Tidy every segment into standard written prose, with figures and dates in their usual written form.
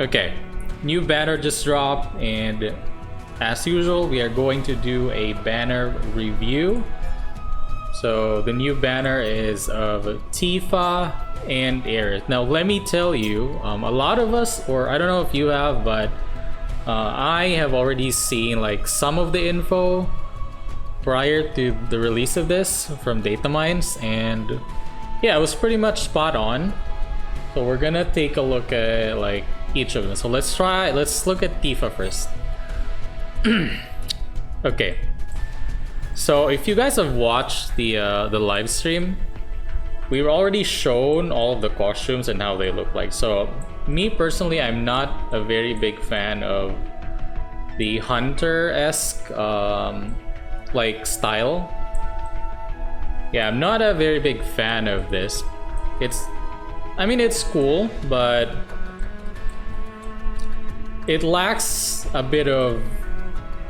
Okay, new banner just dropped, and as usual, we are going to do a banner review. So the new banner is of Tifa and Aerith. Now let me tell you, a lot of us, or I don't know if you have, but I have already seen like some of the info prior to the release of this from data mines, and yeah, it was pretty much spot on. So we're gonna take a look at like each of them. So let's look at Tifa first. Okay, so if you guys have watched the live stream, we were already shown all of the costumes and how they look like. So me personally, I'm not a very big fan of the hunter-esque like style. Yeah, I'm not a very big fan of this. I mean, it's cool, but it lacks a bit of,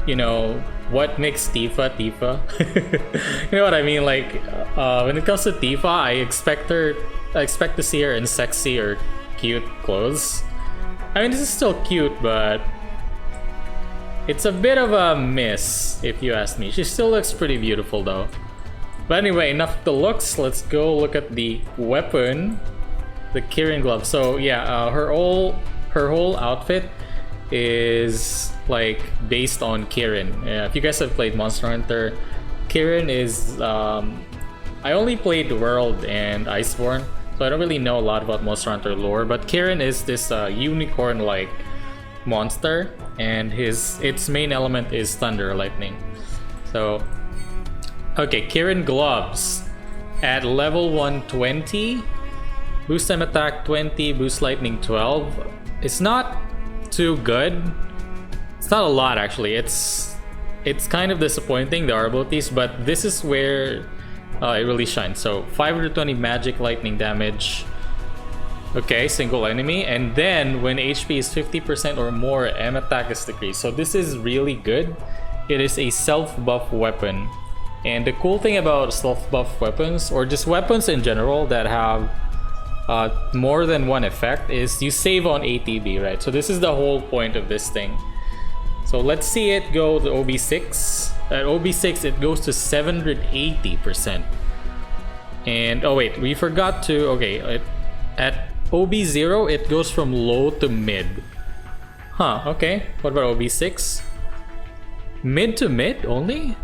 you know, what makes Tifa Tifa. You know what I mean? Like, when it comes to Tifa, I expect to see her in sexy or cute clothes. I mean, this is still cute, but it's a bit of a miss, if you ask me. She still looks pretty beautiful, though. But anyway, enough of the looks. Let's go look at the weapon, the Kirin glove. So yeah, her whole outfit is like based on Kirin. If you guys have played Monster Hunter, Kirin is I only played World and Iceborne, so I don't really know a lot about Monster Hunter lore, but Kirin is this unicorn like monster, and its main element is thunder, lightning. So okay, Kirin gloves at level 120, boost time attack 20, boost lightning 12. It's not too good. It's not a lot actually. It's kind of disappointing, the abilities, but this is where it really shines. So 520 magic lightning damage. Okay, single enemy, and then when HP is 50% or more, M attack is decreased. So this is really good. It is a self-buff weapon. And the cool thing about self-buff weapons, or just weapons in general that have more than one effect, is you save on ATB, right? So this is the whole point of this thing. So let's see it go to OB6. At OB6, it goes to 780%. And oh wait, we forgot to, okay, at OB0, it goes from low to mid. Huh, okay. What about OB6? Mid to mid only?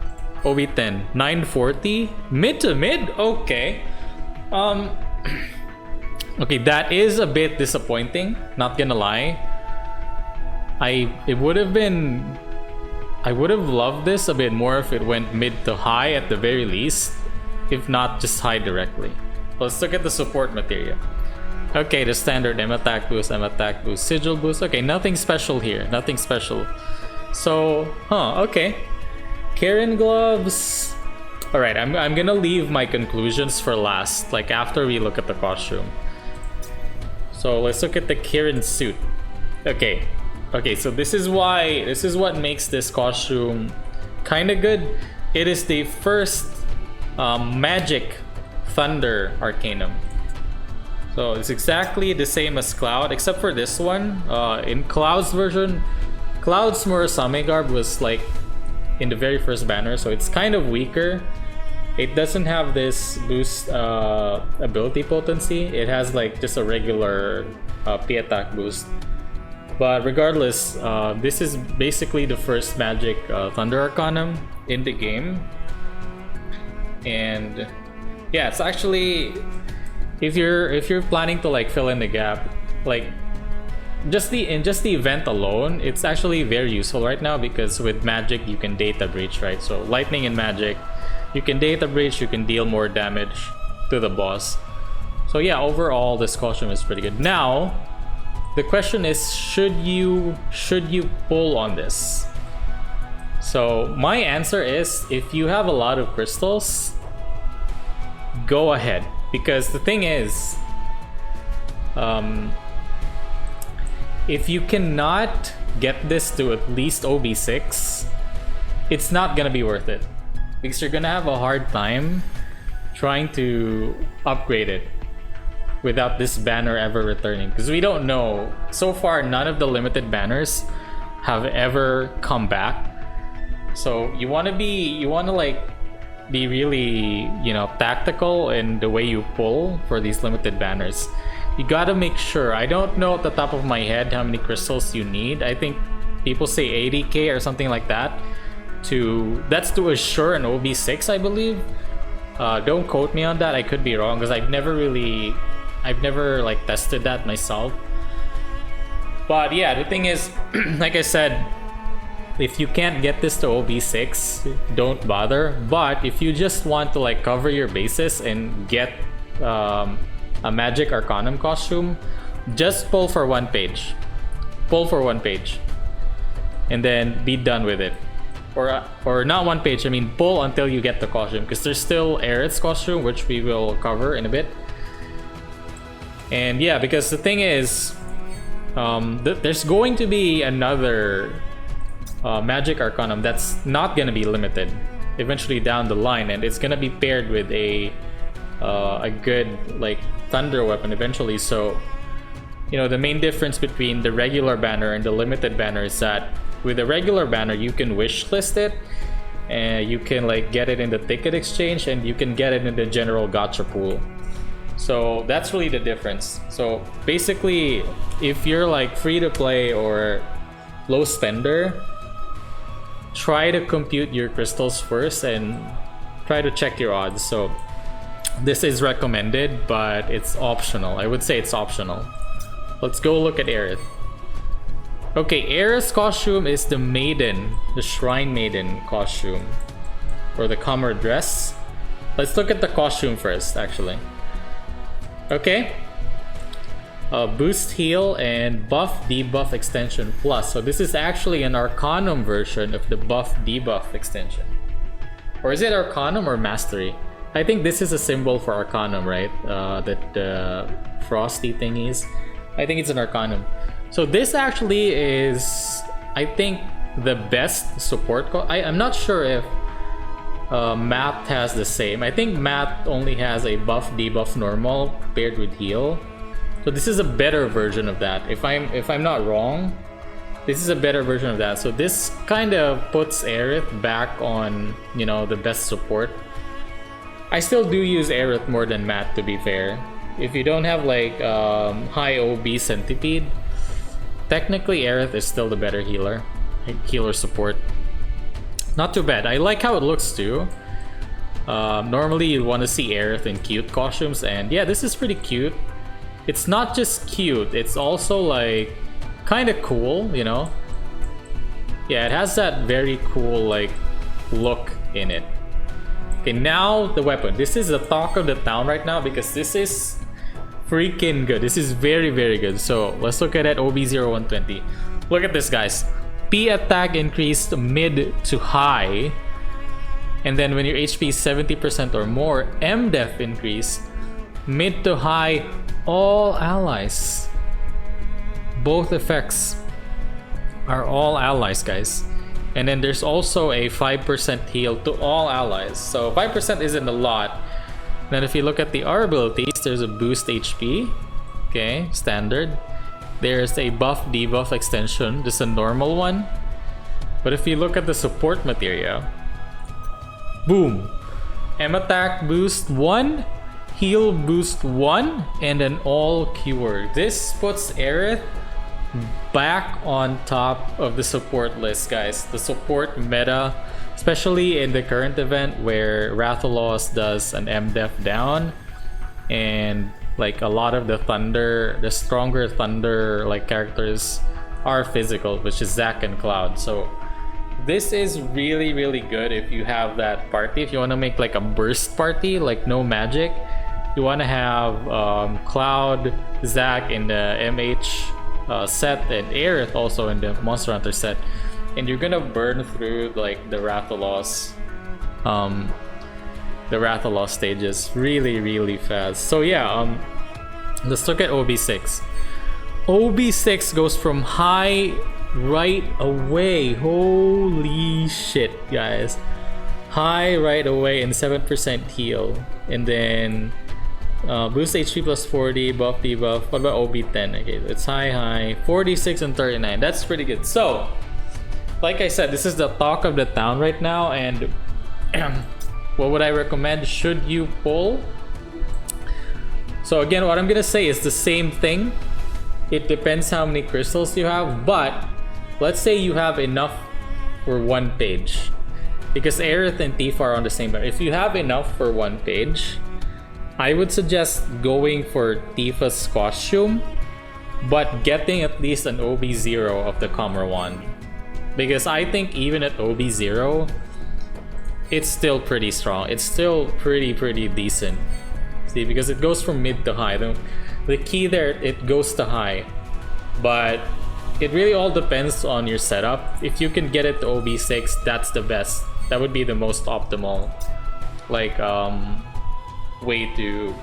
OB10, 940? Mid to mid? Okay. Okay, that is a bit disappointing, not gonna lie. I would have loved this a bit more if it went mid to high at the very least, if not just high directly. Let's look at the support material. Okay, the standard M attack boost, sigil boost. Okay, nothing special here, nothing special. So, okay. Kirin gloves. Alright, I'm gonna leave my conclusions for last, like after we look at the costume. So let's look at the Kirin suit. Okay, so this is what makes this costume kinda good. It is the first magic thunder arcanum. So it's exactly the same as Cloud, except for this one. In Cloud's version, Cloud's Murasame garb was like in the very first banner, so it's kind of weaker. It doesn't have this boost ability potency. It has like just a regular P attack boost. But regardless, this is basically the first magic Thunder Arcanum in the game. And yeah, it's actually, if you're planning to like fill in the gap, like in just the event alone, it's actually very useful right now, because with magic you can data breach, right? So lightning and magic, you can data breach, you can deal more damage to the boss. So yeah, overall this costume is pretty good. Now the question is, should you pull on this? So my answer is, if you have a lot of crystals, go ahead, because the thing is, if you cannot get this to at least OB6, it's not gonna be worth it, because you're gonna have a hard time trying to upgrade it. without this banner ever returning, because we don't know. So far, none of the limited banners have ever come back. So you want to like be really, you know, tactical in the way you pull for these limited banners. You gotta make sure. I don't know at the top of my head how many crystals you need. I think people say 80k or something like that. That's to assure an OB6, I believe. Don't quote me on that. I could be wrong because I've never like tested that myself. But yeah, the thing is, like I said, if you can't get this to OB6, don't bother. But if you just want to like cover your bases and get a Magic Arcanum costume, just pull for one page. Pull for one page. And then be done with it. Or not one page, I mean pull until you get the costume. Because there's still Aerith's costume, which we will cover in a bit. And yeah, because the thing is, there's going to be another Magic Arcanum that's not gonna be limited eventually down the line, and it's gonna be paired with a good like thunder weapon eventually. So you know, the main difference between the regular banner and the limited banner is that with the regular banner you can wishlist it, and you can like get it in the ticket exchange, and you can get it in the general gacha pool. So that's really the difference. So basically, if you're like free to play or low spender, try to compute your crystals first and try to check your odds. So this is recommended, but it's optional. I would say it's optional. Let's go look at Aerith. Okay, Aerith's costume is the maiden, the Shrine Maiden costume, or the Comer dress. Let's look at the costume first, actually. Okay. Boost heal and buff debuff extension plus. So this is actually an Arcanum version of the buff debuff extension. Or is it Arcanum or Mastery? I think this is a symbol for Arcanum, right? That frosty thingies. I think it's an Arcanum. So this actually is, I think, the best support. I'm not sure if Math has the same. I think Math only has a buff debuff normal paired with heal. So this is a better version of that. If I'm not wrong, this is a better version of that. So this kind of puts Aerith back on, you know, the best support. I still do use Aerith more than Matt, to be fair. If you don't have like high OB Centipede, technically Aerith is still the better healer support. Not too bad. I like how it looks too. Normally you want to see Aerith in cute costumes, and yeah, this is pretty cute. It's not just cute, it's also like kind of cool, you know? Yeah, it has that very cool like look in it. Okay, now the weapon. This is the talk of the town right now because this is freaking good. This is very, very good. So let's look at it. OB0120. Look at this, guys. P attack increased mid to high, and then when your HP is 70% or more, M def increase mid to high all allies. Both effects are all allies, guys. And then there's also a 5% heal to all allies. So 5% isn't a lot. Then if you look at the R abilities, there's a boost HP. Okay, standard. There's a buff debuff extension, just a normal one. But if you look at the support materia, boom! M attack boost 1, heal boost 1, and an all cure. This puts Aerith back on top of the support list, guys. The support meta, especially in the current event where Rathalos does an M def down, and like a lot of the stronger thunder like characters are physical, which is Zack and Cloud. So this is really, really good if you have that party. If you want to make like a burst party, like no magic, you want to have Cloud, Zack in the MH set, and Aerith also in the Monster Hunter set, and you're gonna burn through like the Rathalos stages really, really fast. So yeah, let's look at OB6. OB6 goes from high right away. Holy shit, guys. High right away and 7% heal, and then Boost HP plus 40, buff debuff. What about OB10? Okay, it's high, 46 and 39. That's pretty good. So, like I said, this is the talk of the town right now, and what would I recommend? Should you pull? So again, what I'm gonna say is the same thing. It depends how many crystals you have, but let's say you have enough for one page, because Aerith and Tifa are on the same bar. If you have enough for one page, I would suggest going for Tifa's costume, but getting at least an OB0 of the Comra wand. Because I think even at OB0, it's still pretty strong. It's still pretty decent. See, because it goes from mid to high. The key there, it goes to high. But it really all depends on your setup. If you can get it to OB6, that's the best. That would be the most optimal, like, way to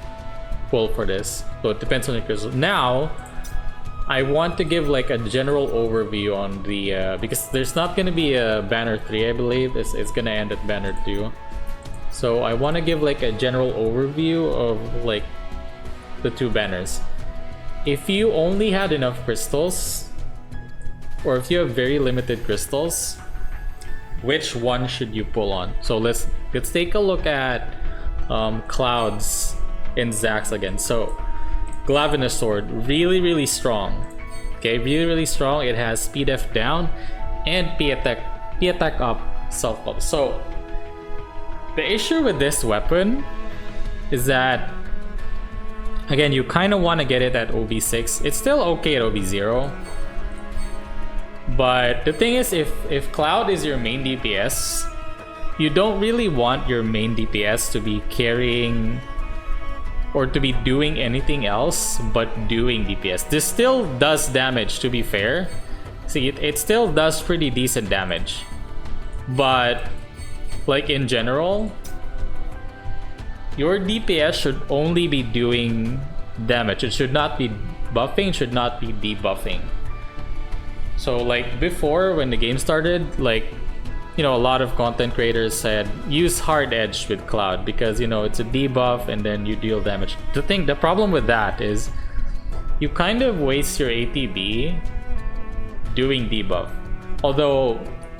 pull for this. So it depends on your crystal. Now, I want to give like a general overview on the because there's not gonna be a banner 3, I believe. It's gonna end at banner 2. So I want to give like a general overview of like the two banners. If you only had enough crystals, or if you have very limited crystals, which one should you pull on? So let's take a look at Cloud's and Zack's again. So Glavinus sword, really strong. Okay, really strong. It has speed F down and P attack up, self buff. So the issue with this weapon is that, again, you kind of want to get it at OB6. It's still okay at OB0. But the thing is, if Cloud is your main DPS, you don't really want your main DPS to be carrying or to be doing anything else but doing DPS. This still does damage, to be fair. See, it still does pretty decent damage. But, like in general, your DPS should only be doing damage. It should not be buffing, should not be debuffing. So like before, when the game started, like, you know, a lot of content creators said use hard edge with Cloud because, you know, it's a debuff and then you deal damage. The problem with that is you kind of waste your ATB doing debuff. Although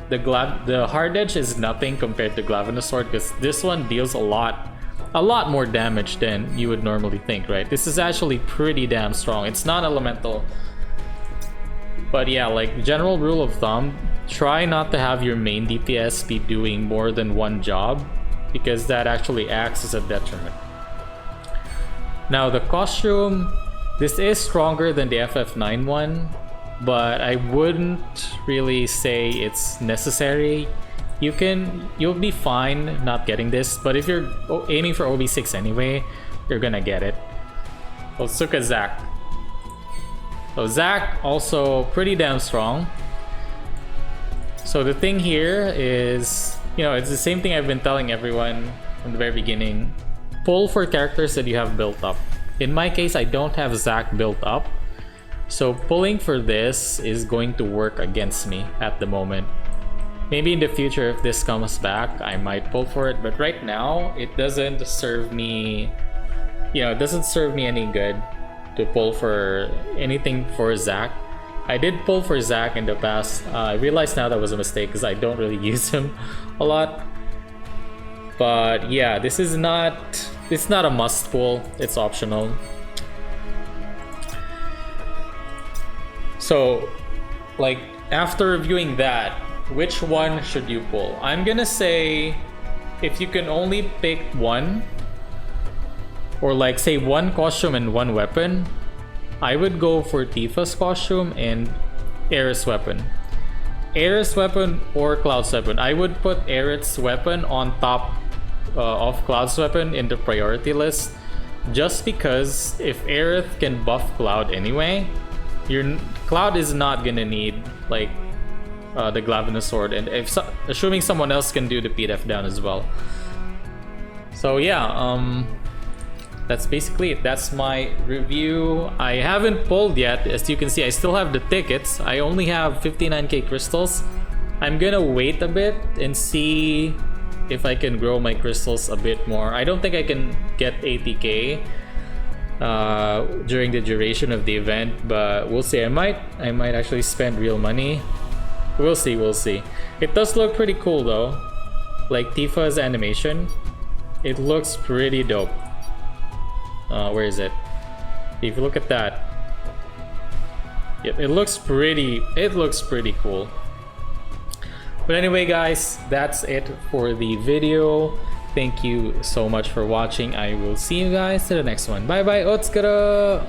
the hard edge is nothing compared to Glavinus sword, because this one deals a lot more damage than you would normally think, right? This is actually pretty damn strong. It's not elemental. But yeah, like general rule of thumb, try not to have your main DPS be doing more than one job, because that actually acts as a detriment. Now the costume, this is stronger than the FF9 one, but I wouldn't really say it's necessary. You'll be fine not getting this, but if you're aiming for OB6 anyway, you're gonna get it. Let's look at Zack. So Zack also pretty damn strong. So the thing here is, you know, it's the same thing I've been telling everyone from the very beginning. Pull for characters that you have built up. In my case, I don't have Zack built up, so pulling for this is going to work against me at the moment. Maybe in the future, if this comes back, I might pull for it, but right now it doesn't serve me, you know, it doesn't serve me any good to pull for anything for Zack. I did pull for Zack in the past. I realized now that was a mistake because I don't really use him a lot. But yeah, this is not a must pull. It's optional. So, like, after reviewing that, which one should you pull? I'm gonna say, if you can only pick one, or like say one costume and one weapon, I would go for Tifa's costume and Aerith's weapon. Aerith's weapon or Cloud's weapon. I would put Aerith's weapon on top of Cloud's weapon in the priority list, just because if Aerith can buff Cloud anyway, your Cloud is not gonna need like the Glavinus sword, and assuming someone else can do the PDF down as well. So yeah, that's basically it. That's my review. I haven't pulled yet. As you can see, I still have the tickets. I only have 59k crystals. I'm gonna wait a bit and see if I can grow my crystals a bit more. I don't think I can get 80k during the duration of the event, but we'll see. I might actually spend real money. We'll see, we'll see. It does look pretty cool though. Like Tifa's animation, it looks pretty dope. Where is it? If you look at that, yep, it looks pretty cool. But anyway guys, that's it for the video. Thank you so much for watching. I will see you guys to the next one. Bye bye, Otskara!